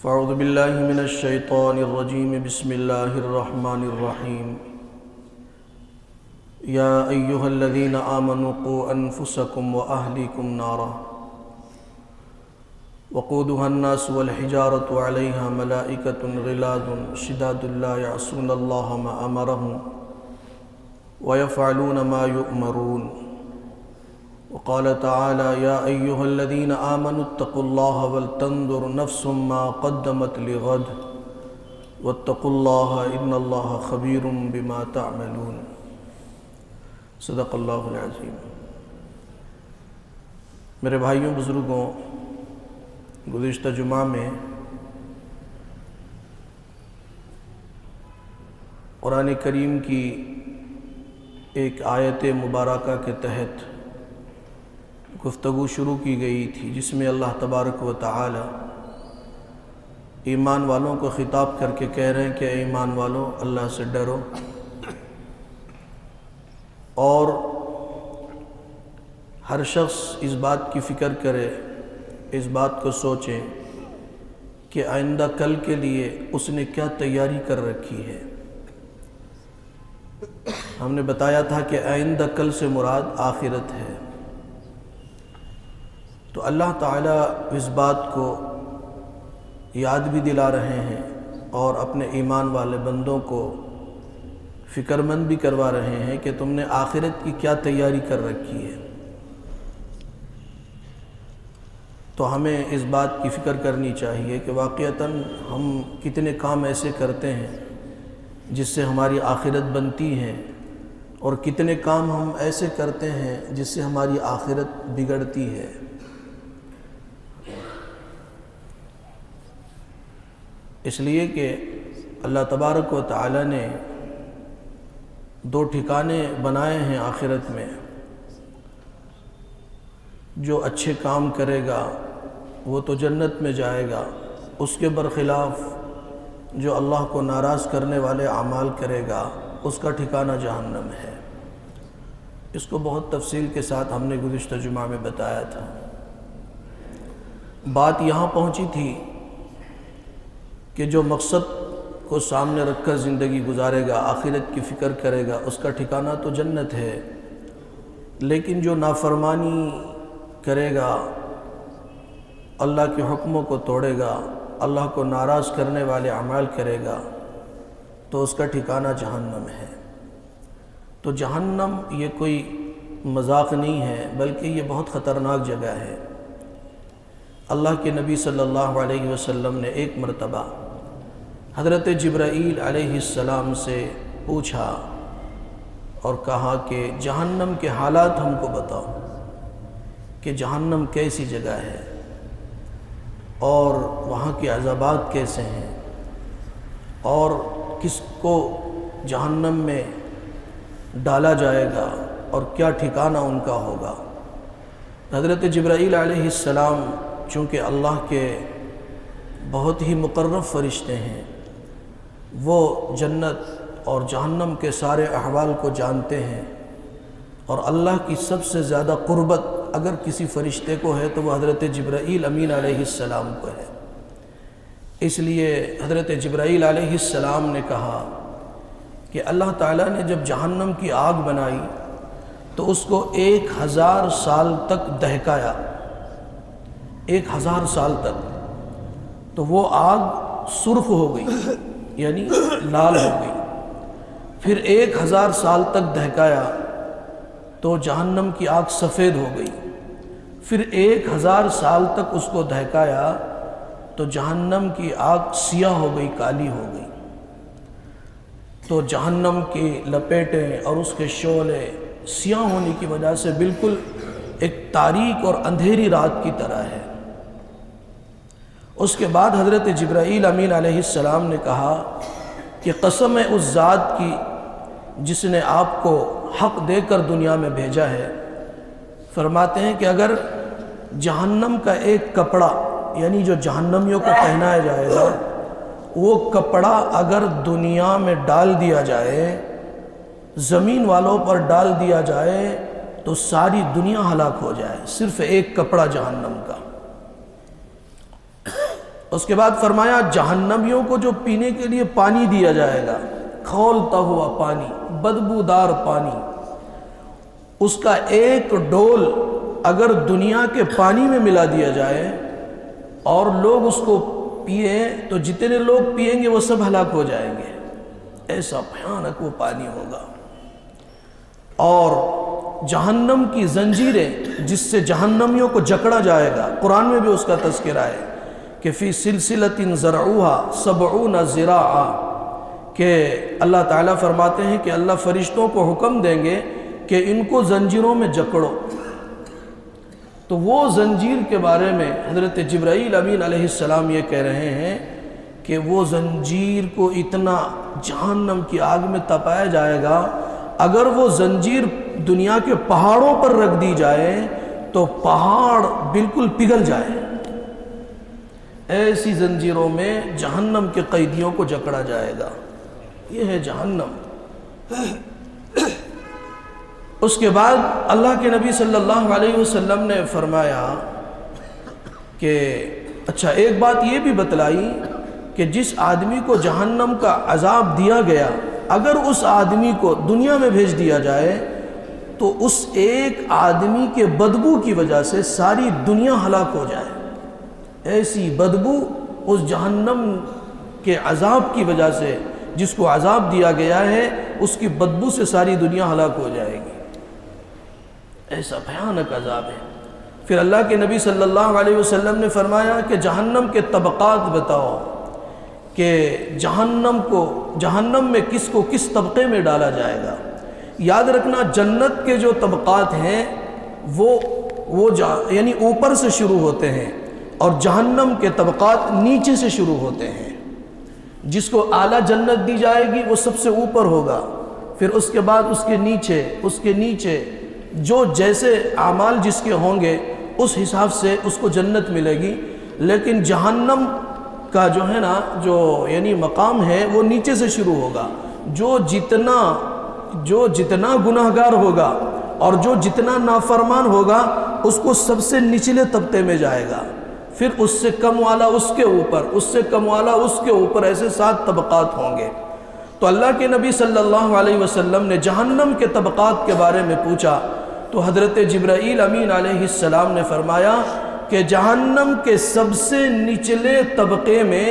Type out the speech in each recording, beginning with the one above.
فاعوذ باللہ من الشیطان الرجیم بسم اللہ الرحمن الرحیم یا ایہا الذین آمنوا قوا انفسکم واہلیکم نارا وقودها الناس والحجارۃ علیہا ملائکۃ غلاظ شداد لا یعصون اللہ ما امرهم ویفعلون ما یؤمرون وقال تعالى يا أيها الذين آمنوا اتقوا الله ولتنظر نفس ما قدمت لغد واتقوا الله إن الله خبير بما تعملون صدق اللہ العظیم۔ میرے بھائیوں بزرگوں، گزشتہ جمعہ میں قرآن کریم کی ایک آیت مبارکہ کے تحت گفتگو شروع کی گئی تھی، جس میں اللہ تبارک و تعالی ایمان والوں کو خطاب کر کے کہہ رہے ہیں کہ اے ایمان والوں، اللہ سے ڈرو اور ہر شخص اس بات کی فکر کرے، اس بات کو سوچے کہ آئندہ کل کے لیے اس نے کیا تیاری کر رکھی ہے۔ ہم نے بتایا تھا کہ آئندہ کل سے مراد آخرت ہے، تو اللہ تعالیٰ اس بات کو یاد بھی دلا رہے ہیں اور اپنے ایمان والے بندوں کو فکر مند بھی کروا رہے ہیں کہ تم نے آخرت کی کیا تیاری کر رکھی ہے۔ تو ہمیں اس بات کی فکر کرنی چاہیے کہ واقعتاً ہم کتنے کام ایسے کرتے ہیں جس سے ہماری آخرت بنتی ہے، اور کتنے کام ہم ایسے کرتے ہیں جس سے ہماری آخرت بگڑتی ہے۔ اس لیے کہ اللہ تبارک و تعالی نے دو ٹھکانے بنائے ہیں آخرت میں۔ جو اچھے کام کرے گا وہ تو جنت میں جائے گا، اس کے برخلاف جو اللہ کو ناراض کرنے والے اعمال کرے گا اس کا ٹھکانہ جہنم ہے۔ اس کو بہت تفصیل کے ساتھ ہم نے گزشتہ جمعہ میں بتایا تھا۔ بات یہاں پہنچی تھی کہ جو مقصد کو سامنے رکھ کر زندگی گزارے گا، آخرت کی فکر کرے گا، اس کا ٹھکانہ تو جنت ہے، لیکن جو نافرمانی کرے گا، اللہ کے حکموں کو توڑے گا، اللہ کو ناراض کرنے والے اعمال کرے گا، تو اس کا ٹھکانہ جہنم ہے۔ تو جہنم یہ کوئی مذاق نہیں ہے، بلکہ یہ بہت خطرناک جگہ ہے۔ اللہ کے نبی صلی اللہ علیہ وسلم نے ایک مرتبہ حضرت جبرائیل علیہ السلام سے پوچھا اور کہا کہ جہنم کے حالات ہم کو بتاؤ، کہ جہنم کیسی جگہ ہے اور وہاں کے عذابات کیسے ہیں اور کس کو جہنم میں ڈالا جائے گا اور کیا ٹھکانہ ان کا ہوگا۔ حضرت جبرائیل علیہ السلام چونکہ اللہ کے بہت ہی مقرب فرشتے ہیں، وہ جنت اور جہنم کے سارے احوال کو جانتے ہیں، اور اللہ کی سب سے زیادہ قربت اگر کسی فرشتے کو ہے تو وہ حضرت جبرائیل امین علیہ السلام کو ہے۔ اس لیے حضرت جبرائیل علیہ السلام نے کہا کہ اللہ تعالیٰ نے جب جہنم کی آگ بنائی تو اس کو 1000 سال تک دہکایا، 1000 سال تک، تو وہ آگ سرخ ہو گئی، یعنی لال ہو گئی۔ پھر 1000 سال تک دہکایا تو جہنم کی آگ سفید ہو گئی۔ پھر 1000 سال تک اس کو دہکایا تو جہنم کی آگ سیاہ ہو گئی، کالی ہو گئی۔ تو جہنم کی لپیٹیں اور اس کے شعلے سیاہ ہونے کی وجہ سے بالکل ایک تاریک اور اندھیری رات کی طرح ہے۔ اس کے بعد حضرت جبرائیل امین علیہ السلام نے کہا کہ قسم ہے اس ذات کی جس نے آپ کو حق دے کر دنیا میں بھیجا ہے، فرماتے ہیں کہ اگر جہنم کا ایک کپڑا، یعنی جو جہنمیوں کو پہنایا جائے گا، وہ کپڑا اگر دنیا میں ڈال دیا جائے، زمین والوں پر ڈال دیا جائے، تو ساری دنیا ہلاک ہو جائے، صرف ایک کپڑا جہنم کا۔ اس کے بعد فرمایا جہنمیوں کو جو پینے کے لیے پانی دیا جائے گا، کھولتا ہوا پانی، بدبودار پانی، اس کا ایک ڈول اگر دنیا کے پانی میں ملا دیا جائے اور لوگ اس کو پئیں تو جتنے لوگ پئیں گے وہ سب ہلاک ہو جائیں گے، ایسا بھیانک وہ پانی ہوگا۔ اور جہنم کی زنجیریں جس سے جہنمیوں کو جکڑا جائے گا، قرآن میں بھی اس کا تذکرہ ہے کہ فی سلسلۃ ذرعوها 70 ذراعا، کہ اللہ تعالیٰ فرماتے ہیں کہ اللہ فرشتوں کو حکم دیں گے کہ ان کو زنجیروں میں جکڑو۔ تو وہ زنجیر کے بارے میں حضرت جبرائیل امین علیہ السلام یہ کہہ رہے ہیں کہ وہ زنجیر کو اتنا جہنم کی آگ میں تپایا جائے گا، اگر وہ زنجیر دنیا کے پہاڑوں پر رکھ دی جائے تو پہاڑ بالکل پگھل جائے، ایسی زنجیروں میں جہنم کے قیدیوں کو جکڑا جائے گا۔ یہ ہے جہنم۔ اس کے بعد اللہ کے نبی صلی اللہ علیہ وسلم نے فرمایا کہ اچھا ایک بات یہ بھی بتلائی کہ جس آدمی کو جہنم کا عذاب دیا گیا، اگر اس آدمی کو دنیا میں بھیج دیا جائے تو اس ایک آدمی کے بدبو کی وجہ سے ساری دنیا ہلاک ہو جائے، ایسی بدبو اس جہنم کے عذاب کی وجہ سے، جس کو عذاب دیا گیا ہے اس کی بدبو سے ساری دنیا ہلاک ہو جائے گی، ایسا بھیانک عذاب ہے۔ پھر اللہ کے نبی صلی اللہ علیہ وسلم نے فرمایا کہ جہنم کے طبقات بتاؤ کہ جہنم میں کس کو کس طبقے میں ڈالا جائے گا۔ یاد رکھنا جنت کے جو طبقات ہیں وہ یعنی اوپر سے شروع ہوتے ہیں، اور جہنم کے طبقات نیچے سے شروع ہوتے ہیں۔ جس کو اعلیٰ جنت دی جائے گی وہ سب سے اوپر ہوگا، پھر اس کے بعد اس کے نیچے جو جیسے اعمال جس کے ہوں گے اس حساب سے اس کو جنت ملے گی۔ لیکن جہنم کا جو ہے نا جو یعنی مقام ہے وہ نیچے سے شروع ہوگا۔ جو جتنا گناہگار ہوگا اور جو جتنا نافرمان ہوگا اس کو سب سے نچلے طبقے میں جائے گا، پھر اس سے کم والا اس کے اوپر، اس سے کم والا اس کے اوپر، ایسے 7 طبقات ہوں گے۔ تو اللہ کے نبی صلی اللہ علیہ وسلم نے جہنم کے طبقات کے بارے میں پوچھا تو حضرت جبرائیل امین علیہ السلام نے فرمایا کہ جہنم کے سب سے نچلے طبقے میں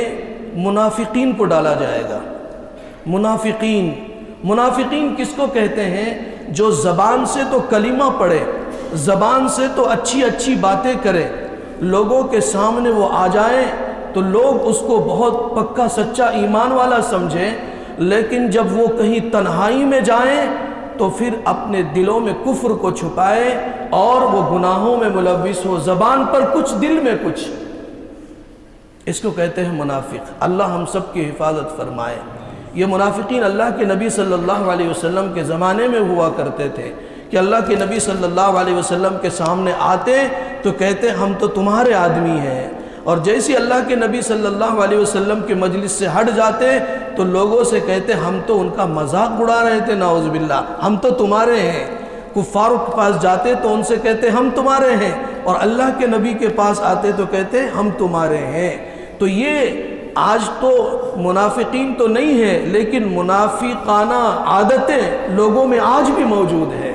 منافقین کو ڈالا جائے گا۔ منافقین کس کو کہتے ہیں؟ جو زبان سے تو کلمہ پڑھے، زبان سے تو اچھی اچھی باتیں کرے، لوگوں کے سامنے وہ آ جائیں تو لوگ اس کو بہت پکا سچا ایمان والا سمجھیں، لیکن جب وہ کہیں تنہائی میں جائیں تو پھر اپنے دلوں میں کفر کو چھپائے اور وہ گناہوں میں ملوث ہو، زبان پر کچھ دل میں کچھ، اس کو کہتے ہیں منافق۔ اللہ ہم سب کی حفاظت فرمائے۔ یہ منافقین اللہ کے نبی صلی اللہ علیہ وسلم کے زمانے میں ہوا کرتے تھے کہ اللہ کے نبی صلی اللہ علیہ وسلم کے سامنے آتے تو کہتے ہم تو تمہارے آدمی ہیں، اور جیسے اللہ کے نبی صلی اللہ علیہ وسلم کے مجلس سے ہٹ جاتے تو لوگوں سے کہتے ہم تو ان کا مذاق اڑا رہے تھے، نعوذ باللہ، ہم تو تمہارے ہیں۔ کفار کے پاس جاتے تو ان سے کہتے ہم تمہارے ہیں، اور اللہ کے نبی کے پاس آتے تو کہتے ہم تمہارے ہیں۔ تو یہ آج تو منافقین تو نہیں ہے، لیکن منافقانہ عادتیں لوگوں میں آج بھی موجود ہیں۔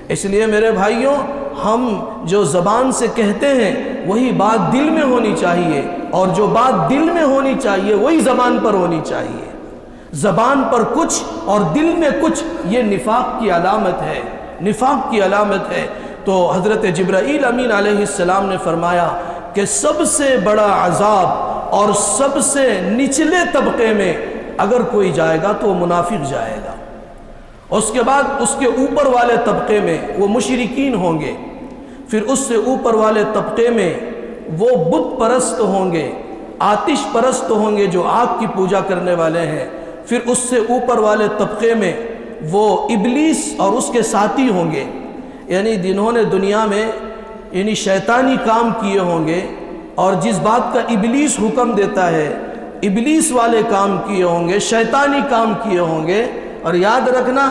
اس لیے میرے بھائیوں، ہم جو زبان سے کہتے ہیں وہی بات دل میں ہونی چاہیے، اور جو بات دل میں ہونی چاہیے وہی زبان پر ہونی چاہیے۔ زبان پر کچھ اور دل میں کچھ، یہ نفاق کی علامت ہے، نفاق کی علامت ہے۔ تو حضرت جبرائیل امین علیہ السلام نے فرمایا کہ سب سے بڑا عذاب اور سب سے نچلے طبقے میں اگر کوئی جائے گا تو وہ منافق جائے گا۔ اس کے بعد اس کے اوپر والے طبقے میں وہ مشرکین ہوں گے، پھر اس سے اوپر والے طبقے میں وہ بت پرست ہوں گے، آتش پرست ہوں گے جو آگ کی پوجا کرنے والے ہیں، پھر اس سے اوپر والے طبقے میں وہ ابلیس اور اس کے ساتھی ہوں گے، یعنی جنہوں نے دنیا میں یعنی شیطانی کام کیے ہوں گے، اور جس بات کا ابلیس حکم دیتا ہے ابلیس والے کام کیے ہوں گے، شیطانی کام کیے ہوں گے۔ اور یاد رکھنا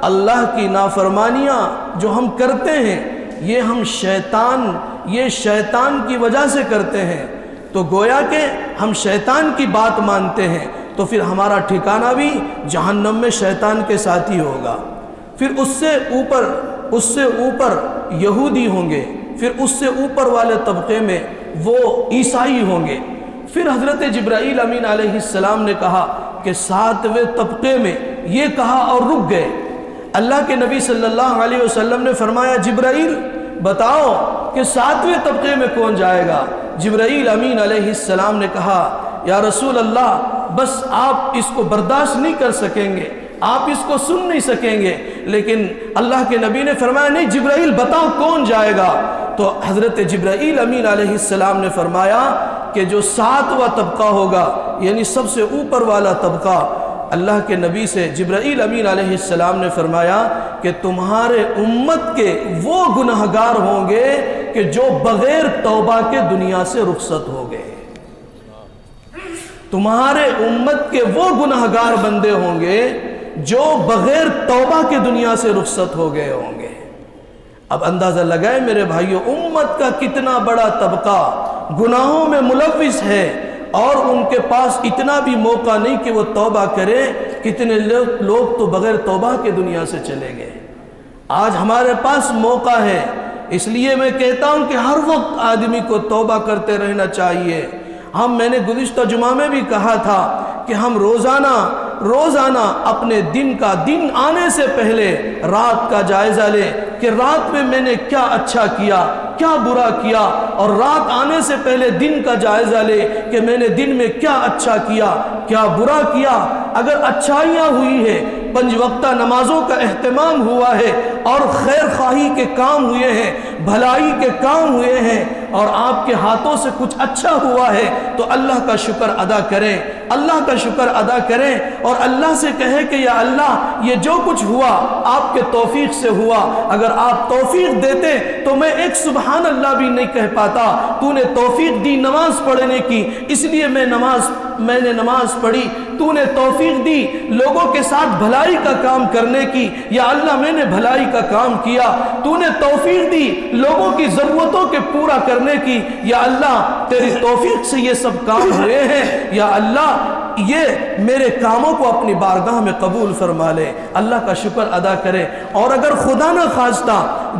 اللہ کی نافرمانیاں جو ہم کرتے ہیں یہ شیطان کی وجہ سے کرتے ہیں۔ تو تو گویا کہ ہم شیطان کی بات مانتے ہیں تو پھر ہمارا ٹھکانہ بھی جہنم میں شیطان کے ساتھ ہی ہوگا۔ پھر اس سے اوپر یہودی ہوں گے، پھر اس سے اوپر والے طبقے میں وہ عیسائی ہوں گے۔ پھر حضرت جبرائیل امین علیہ السلام نے کہا کہ 7ویں طبقے میں یہ کہا اور رک گئے۔ اللہ کے نبی صلی اللہ علیہ وسلم نے فرمایا جبرائیل بتاؤ کہ 7ویں طبقے میں کون جائے گا؟ جبرائیل امین علیہ السلام نے کہا یا رسول اللہ بس آپ اس کو برداشت نہیں کر سکیں گے، آپ اس کو سن نہیں سکیں گے، لیکن اللہ کے نبی نے فرمایا نہیں جبرائیل بتاؤ کون جائے گا؟ تو حضرت جبرائیل امین علیہ السلام نے فرمایا کہ جو 7واں طبقہ ہوگا یعنی سب سے اوپر والا طبقہ، اللہ کے نبی سے جبرائیل امین علیہ السلام نے فرمایا کہ تمہارے امت کے وہ گنہگار ہوں گے کہ جو بغیر توبہ کے دنیا سے رخصت ہو گئے۔ تمہارے امت کے وہ گنہگار بندے ہوں گے جو بغیر توبہ کے دنیا سے رخصت ہو گئے ہوں گے۔ اب اندازہ لگائے میرے بھائیو، امت کا کتنا بڑا طبقہ گناہوں میں ملوث ہے اور ان کے پاس اتنا بھی موقع نہیں کہ وہ توبہ کرے۔ کتنے لوگ تو بغیر توبہ کے دنیا سے چلے گئے۔ آج ہمارے پاس موقع ہے، اس لیے میں کہتا ہوں کہ ہر وقت آدمی کو توبہ کرتے رہنا چاہیے۔ میں نے گزشتہ جمعہ میں بھی کہا تھا کہ ہم روزانہ اپنے دن آنے سے پہلے رات کا جائزہ لیں کہ رات میں نے کیا اچھا کیا، کیا برا کیا، اور رات آنے سے پہلے دن کا جائزہ لے کہ میں نے دن میں کیا اچھا کیا، کیا برا کیا۔ اگر اچھائیاں ہوئی ہے، 5 وقتہ نمازوں کا اہتمام ہوا ہے اور خیر خواہی کے کام ہوئے ہیں، بھلائی کے کام ہوئے ہیں، اور آپ کے ہاتھوں سے کچھ اچھا ہوا ہے تو اللہ کا شکر ادا کریں، اللہ کا شکر ادا کریں اور اللہ سے کہیں کہ یا اللہ یہ جو کچھ ہوا آپ کے توفیق سے ہوا، اگر آپ توفیق دیتے تو میں ایک سبحان اللہ بھی نہیں کہہ پاتا، تو نے توفیق دی نماز پڑھنے کی اس لیے میں نے نماز پڑھی، تو نے توفیق دی لوگوں کے ساتھ بھلائی کا کام کرنے کی، یا اللہ میں نے بھلائی کا کام کیا، تو نے توفیق دی لوگوں کی ضرورتوں کے پورا کرنے کی، یا اللہ تیری توفیق سے یہ سب کام ہوئے ہیں، یا اللہ یہ میرے کاموں کو اپنی بارگاہ میں قبول فرما لے۔ اللہ کا شکر ادا کرے۔ اور اگر خدا نہ خواستہ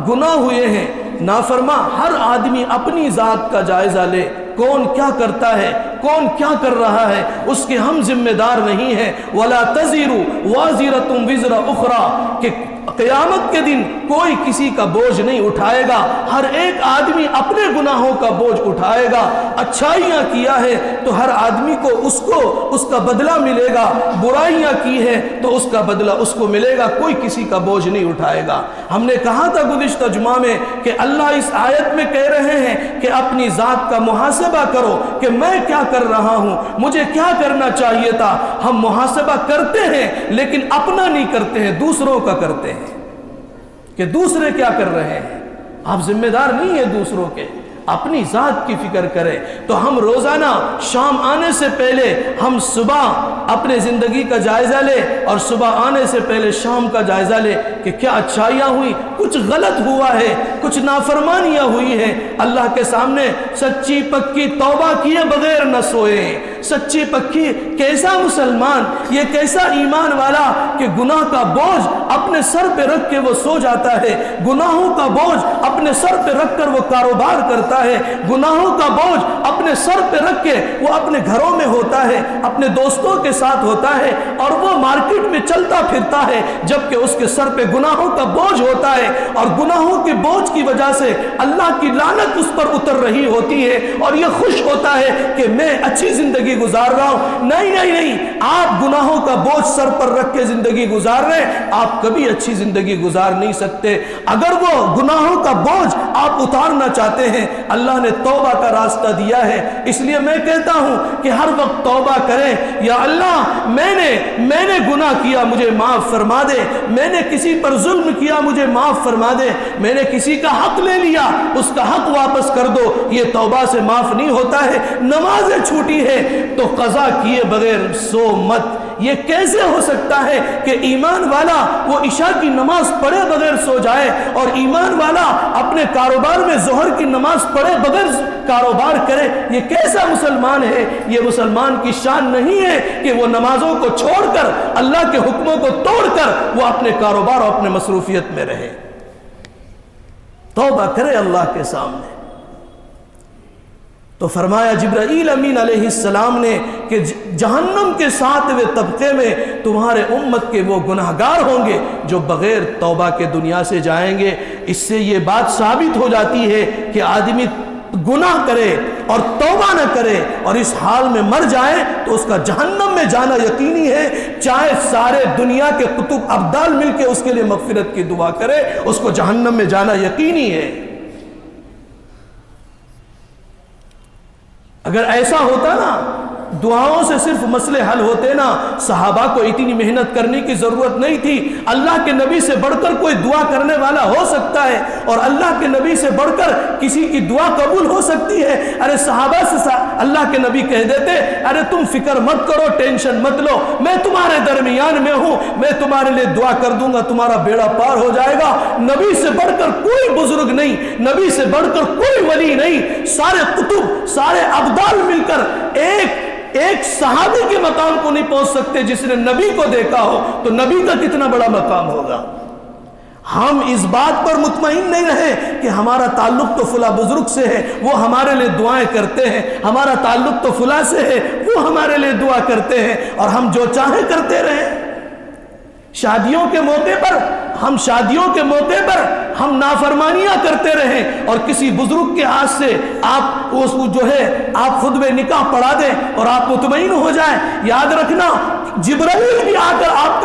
گناہ ہوئے ہیں، نافرما، ہر آدمی اپنی ذات کا جائزہ لے، کون کیا کرتا ہے، کون کیا کر رہا ہے، اس کے ہم ذمہ دار نہیں ہیں۔ وَلَا تَزِرُ وَازِرَةٌ وِزْرَ أُخْرَى، کہ قیامت کے دن کوئی کسی کا بوجھ نہیں اٹھائے گا، ہر ایک آدمی اپنے گناہوں کا بوجھ اٹھائے گا۔ اچھائیاں کیا ہے تو ہر آدمی کو اس کا بدلہ ملے گا، برائیاں کی ہے تو اس کا بدلہ اس کو ملے گا، کوئی کسی کا بوجھ نہیں اٹھائے گا۔ ہم نے کہا تھا گزشتہ جمعہ میں کہ اللہ اس آیت میں کہہ رہے ہیں کہ اپنی ذات کا محاسبہ کرو کہ میں کیا کر رہا ہوں، مجھے کیا کرنا چاہیے تھا۔ ہم محاسبہ کرتے ہیں لیکن اپنا نہیں کرتے ہیں، دوسروں کا کرتے ہیں کہ دوسرے کیا کر رہے ہیں۔ آپ ذمہ دار نہیں ہیں دوسروں کے، اپنی ذات کی فکر کریں۔ تو ہم روزانہ شام آنے سے پہلے ہم صبح اپنے زندگی کا جائزہ لیں اور صبح آنے سے پہلے شام کا جائزہ لیں کہ کیا اچھائیاں ہوئی، کچھ غلط ہوا ہے، کچھ نافرمانیاں ہوئی ہیں، اللہ کے سامنے سچی پکی توبہ کیے بغیر نہ سوئے۔ سچی پکی کیسا مسلمان، یہ کیسا ایمان والا کہ گناہ کا بوجھ اپنے سر پہ رکھ کے وہ سو جاتا ہے، گناہوں کا بوجھ اپنے سر پہ رکھ کر وہ کاروبار کرتا ہے، گناہوں کا بوجھ اپنے سر پہ رکھ کے وہ اپنے گھروں میں ہوتا ہے، اپنے دوستوں کے ساتھ ہوتا ہے، اور وہ مارکیٹ میں چلتا پھرتا ہے جبکہ اس کے سر پہ گناہوں کا بوجھ ہوتا ہے، اور گناہوں کے بوجھ کی وجہ سے اللہ کی لعنت اس پر اتر رہی ہوتی ہے، اور یہ خوش ہوتا ہے کہ میں اچھی زندگی گزار رہا ہوں۔ نہیں، آپ گناہوں کا بوجھ سر پر رکھ کے زندگی گزار رہے ہیں، آپ کبھی اچھی زندگی گزار نہیں سکتے۔ اگر وہ گناہوں کا بوجھ آپ اتارنا چاہتے ہیں، اللہ نے توبہ کا راستہ دیا ہے، اس لیے میں کہتا ہوں کہ ہر وقت توبہ کریں۔ یا اللہ میں نے گناہ کیا، مجھے معاف فرما دے، میں نے کسی پر ظلم کیا، مجھے معاف فرما دے، میں نے کسی کا حق لے لیا، اس کا حق واپس کر دو۔ یہ توبہ سے معاف نہیں ہوتا ہے۔ نمازیں چھوٹی ہے تو قضا کیے بغیر سو مت، یہ کیسے ہو سکتا ہے کہ ایمان والا وہ عشاء کی نماز پڑھے بغیر سو جائے اور ایمان والا اپنے کاروبار میں ظہر کی نماز پڑھے بغیر کاروبار کرے؟ یہ کیسا مسلمان ہے؟ یہ مسلمان کی شان نہیں ہے کہ وہ نمازوں کو چھوڑ کر اللہ کے حکموں کو توڑ کر وہ اپنے کاروبار اور اپنے مصروفیت میں رہے۔ توبہ کرے اللہ کے سامنے۔ تو فرمایا جبرائیل امین علیہ السلام نے کہ جہنم کے 7ویں طبقے میں تمہارے امت کے وہ گناہگار ہوں گے جو بغیر توبہ کے دنیا سے جائیں گے۔ اس سے یہ بات ثابت ہو جاتی ہے کہ آدمی گناہ کرے اور توبہ نہ کرے اور اس حال میں مر جائے تو اس کا جہنم میں جانا یقینی ہے، چاہے سارے دنیا کے قطب ابدال مل کے اس کے لیے مغفرت کی دعا کرے، اس کو جہنم میں جانا یقینی ہے۔ اگر ایسا ہوتا نا، دعاؤں سے صرف مسئلے حل ہوتے نا، صحابہ کو اتنی محنت کرنے کی ضرورت نہیں تھی۔ اللہ کے نبی سے بڑھ کر کوئی دعا کرنے والا ہو سکتا ہے اور اللہ کے نبی سے بڑھ کر کسی کی دعا قبول ہو سکتی ہے۔ ارے صحابہ سے اللہ کے نبی کہہ دیتے، ارے تم فکر مت کرو، ٹینشن مت لو، میں تمہارے درمیان میں ہوں، میں تمہارے لیے دعا کر دوں گا، تمہارا بیڑا پار ہو جائے گا۔ نبی سے بڑھ کر کوئی بزرگ نہیں، نبی سے بڑھ کر کوئی ولی نہیں، سارے قطب، سارے ابدال مل کر ایک صحابی کے مقام کو نہیں پہنچ سکتے جس نے نبی کو دیکھا ہو، تو نبی کا کتنا بڑا مقام ہوگا۔ ہم اس بات پر مطمئن نہیں رہے کہ ہمارا تعلق تو فلاں بزرگ سے ہے، وہ ہمارے لیے دعائیں کرتے ہیں، ہمارا تعلق تو فلاں سے ہے، وہ ہمارے لیے دعا کرتے ہیں، اور ہم جو چاہیں کرتے رہیں۔ شادیوں کے موقع پر ہم نافرمانیاں کرتے رہیں اور کسی بزرگ کے ہاتھ سے آپ خطبہ نکاح پڑھا دیں اور آپ مطمئن ہو جائیں۔ یاد رکھنا، جبرائیل بھی آ کر آپ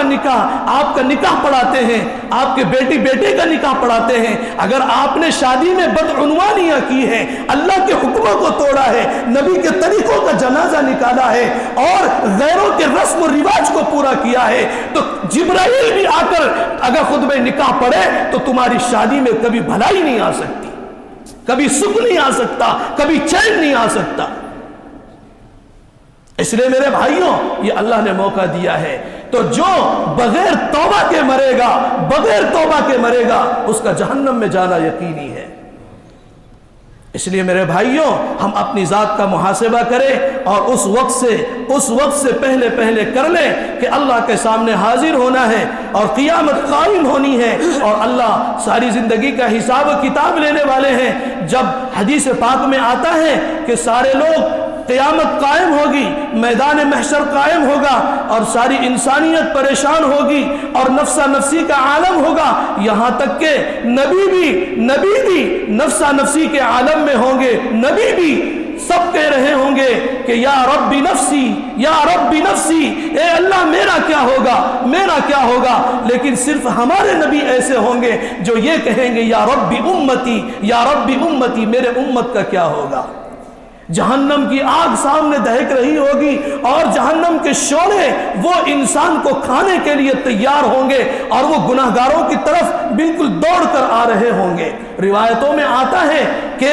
کا نکاح پڑھاتے ہیں، آپ کے بیٹے کا نکاح پڑھاتے ہیں۔ اگر آپ نے شادی میں بدعنوانیاں کی ہے، اللہ کے حکموں کو توڑا ہے، نبی کے طریقوں کا جنازہ نکالا ہے اور غیروں کے رسم و رواج کو پورا کیا ہے، تو جبرائیل بھی آ کر اگر خطبہ نکاح پڑھے تو تمہاری شادی میں کبھی بھلائی نہیں آ سکتی، کبھی سکھ نہیں آ سکتا، کبھی چین نہیں آ سکتا۔ اس لیے میرے بھائیوں، یہ اللہ نے موقع دیا ہے، تو جو بغیر توبہ کے مرے گا اس کا جہنم میں جانا یقینی ہے۔ اس لیے میرے بھائیوں، ہم اپنی ذات کا محاسبہ کریں اور اس وقت سے پہلے کر لیں کہ اللہ کے سامنے حاضر ہونا ہے اور قیامت قائم ہونی ہے اور اللہ ساری زندگی کا حساب و کتاب لینے والے ہیں۔ جب حدیث پاک میں آتا ہے کہ سارے لوگ، قیامت قائم ہوگی، میدان محشر قائم ہوگا اور ساری انسانیت پریشان ہوگی اور نفسا نفسی کا عالم ہوگا، یہاں تک کہ نبی بھی نفسا نفسی کے عالم میں ہوں گے، نبی بھی سب کہہ رہے ہوں گے کہ یا ربی نفسی، یا ربی نفسی، اے اللہ میرا کیا ہوگا، لیکن صرف ہمارے نبی ایسے ہوں گے جو یہ کہیں گے یا ربی امتی، یا ربی امتی، میرے امت کا کیا ہوگا۔ جہنم کی آگ سامنے دہک رہی ہوگی اور جہنم کے شعلے وہ انسان کو کھانے کے لیے تیار ہوں گے اور وہ گناہگاروں کی طرف بالکل دوڑ کر آ رہے ہوں گے۔ روایتوں میں آتا ہے کہ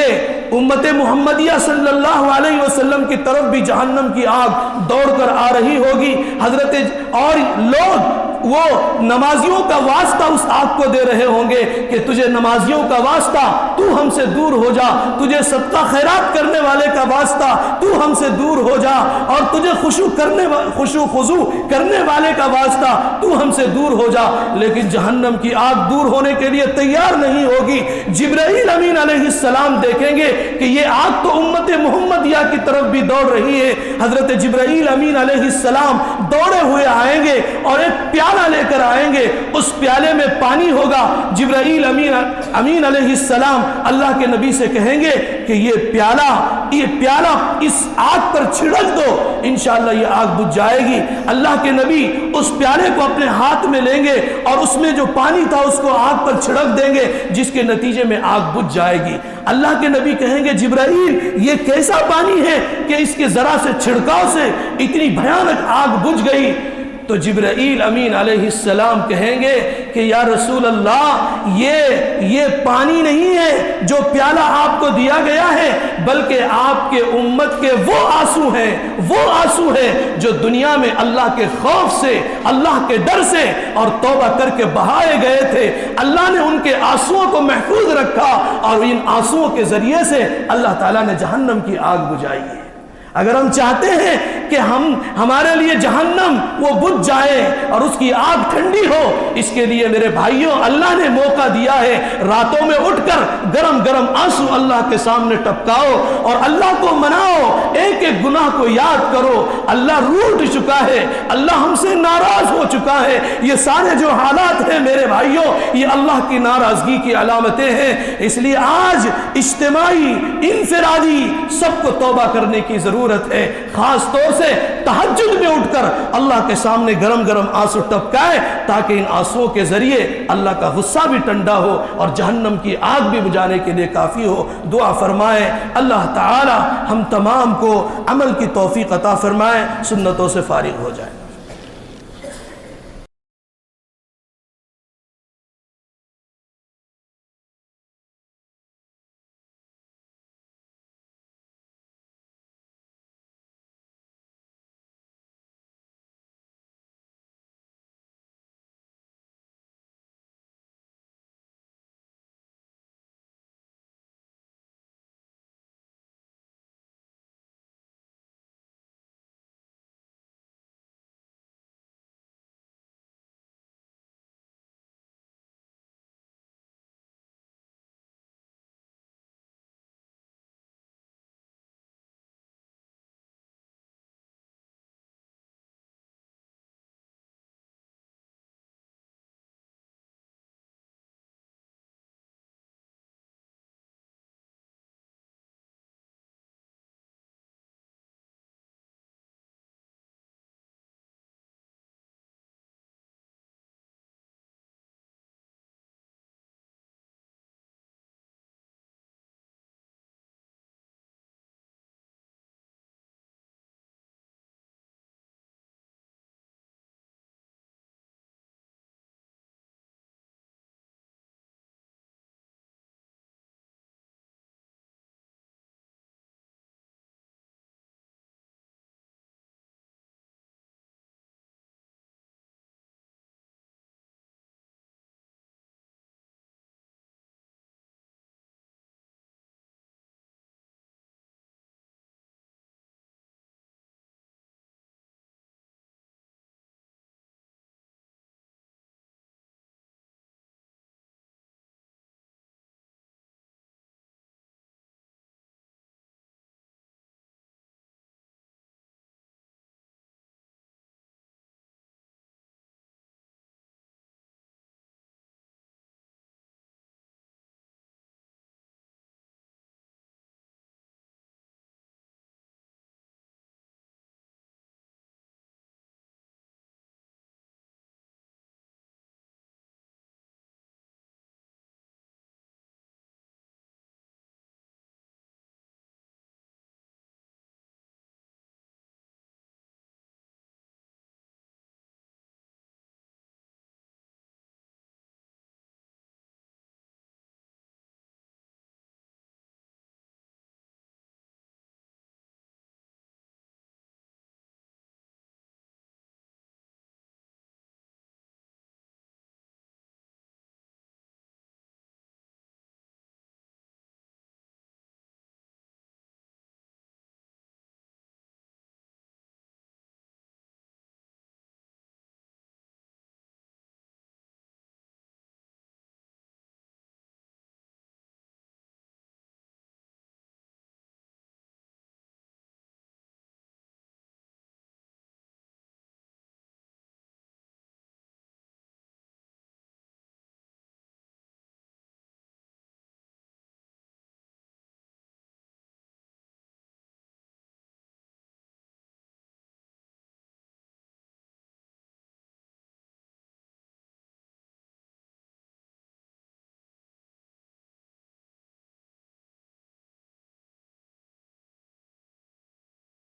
امت محمدیہ صلی اللہ علیہ وسلم کی طرف بھی جہنم کی آگ دوڑ کر آ رہی ہوگی، اور لوگ وہ نمازیوں کا واسطہ اس آگ کو دے رہے ہوں گے کہ تجھے نمازیوں کا واسطہ، تو ہم سے دور ہو جا، تجھے صدقہ خیرات کرنے والے کا واسطہ، تو ہم سے دور ہو جا، اور تجھے خشوع خضوع کرنے والے کا واسطہ، تو ہم سے دور ہو جا۔ لیکن جہنم کی آگ دور ہونے کے لیے تیار نہیں ہوگی۔ جبرائیل امین علیہ السلام دیکھیں گے کہ یہ آگ تو امت محمدیہ کی طرف بھی دوڑ رہی ہے۔ حضرت جبرائیل امین علیہ السلام دوڑے ہوئے آئیں گے اور ایک پیالہ لے کر آئیں گے، اس پیالے میں پانی ہوگا۔ جبرائیل امین علیہ السلام اللہ کے نبی سے کہیں گے کہ یہ پیالہ اس آگ پر چھڑک دو، انشاءاللہ یہ آگ بجھ جائے گی۔ اللہ کے نبی اس پیالے کو اپنے ہاتھ میں لیں گے اور اس میں جو پانی تھا اس کو آگ پر چھڑک دیں گے، جس کے نتیجے میں آگ بجھ جائے گی۔ اللہ کے نبی کہیں گے جبرائیل یہ کیسا پانی ہے کہ اس کے ذرا سے چھڑکاؤ سے اتنی بھیانک آگ بجھ گئی؟ تو جبرائیل امین علیہ السلام کہیں گے کہ یا رسول اللہ یہ پانی نہیں ہے جو پیالہ آپ کو دیا گیا ہے، بلکہ آپ کے امت کے وہ آنسو ہیں جو دنیا میں اللہ کے خوف سے، اللہ کے ڈر سے اور توبہ کر کے بہائے گئے تھے۔ اللہ نے ان کے آنسوؤں کو محفوظ رکھا اور ان آنسوؤں کے ذریعے سے اللہ تعالیٰ نے جہنم کی آگ بجھائی ہے۔ اگر ہم چاہتے ہیں کہ ہمارے لیے جہنم وہ بجھ جائے اور اس کی آگ ٹھنڈی ہو، اس کے لیے میرے بھائیوں اللہ نے موقع دیا ہے، راتوں میں اٹھ کر گرم گرم آنسو اللہ کے سامنے ٹپکاؤ اور اللہ کو مناؤ، ایک ایک گناہ کو یاد کرو۔ اللہ روٹھ چکا ہے، اللہ ہم سے ناراض ہو چکا ہے۔ یہ سارے جو حالات ہیں میرے بھائیوں، یہ اللہ کی ناراضگی کی علامتیں ہیں۔ اس لیے آج اجتماعی، انفرادی سب کو توبہ کرنے کی ضرورت ہے، خاص طور سے تہجد میں اٹھ کر اللہ کے سامنے گرم گرم آنسو ٹپکائے تاکہ ان آنسوؤں کے ذریعے اللہ کا غصہ بھی ٹھنڈا ہو اور جہنم کی آگ بھی بجھانے کے لیے کافی ہو۔ دعا فرمائیں اللہ تعالی ہم تمام کو عمل کی توفیق عطا فرمائے، سنتوں سے فارغ ہو جائے۔